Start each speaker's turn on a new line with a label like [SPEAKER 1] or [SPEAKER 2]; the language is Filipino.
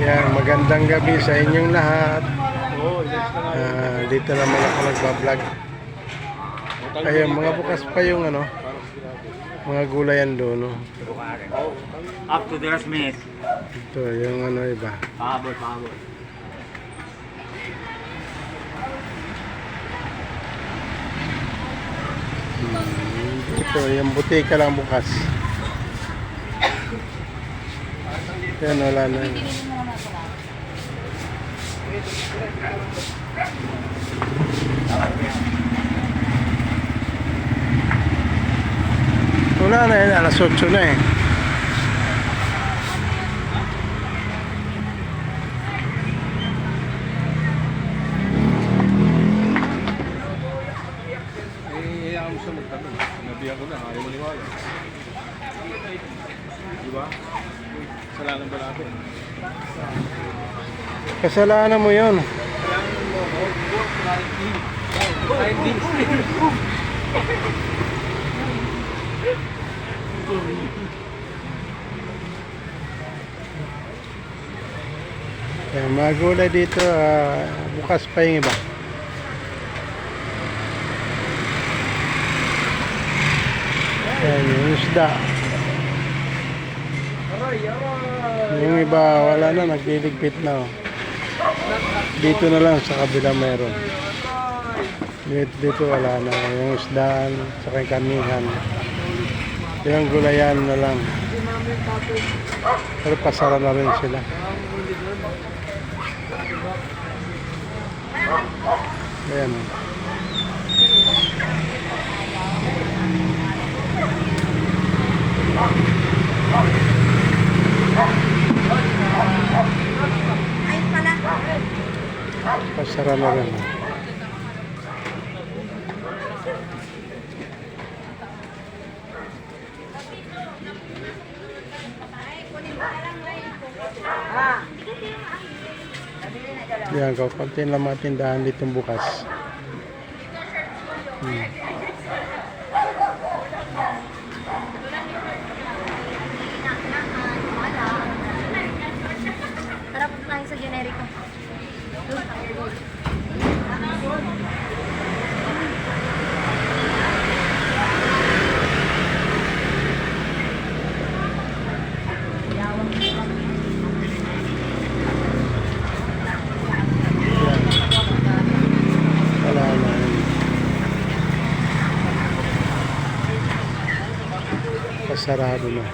[SPEAKER 1] Yan, magandang gabi sa inyong lahat. Dito naman ako nagbablog. Ayun, mga bukas pa yung mga gulayan doon. No?
[SPEAKER 2] Up to the last minute.
[SPEAKER 1] Ito, yung iba.
[SPEAKER 2] Pahabol.
[SPEAKER 1] Ito, yung butika lang bukas. Yan, wala na. Wala na yun, alas 8 na eh.
[SPEAKER 3] Hayaan mo siya magtanong. Sinabihan ko na, ayaw mo niwala. Diba? Kasalanan ba natin?
[SPEAKER 1] Kasalanan mo yun. Yan, mga gulay dito, bukas pa yung iba. Yan, yung isda. Yung iba, wala na, nagliligpit na. Dito na lang, sa kabila mayroon. Dito wala na. Yung isdaan, saka yung kamihan. Yung gulayan na lang. Pero pasara na rin sila. Ayan. Pasara na rin. Yan, kakunti lang mga tindahan dito bukas.
[SPEAKER 4] Tara, punta tayo sa generico.
[SPEAKER 1] Wala na. Pasarado na.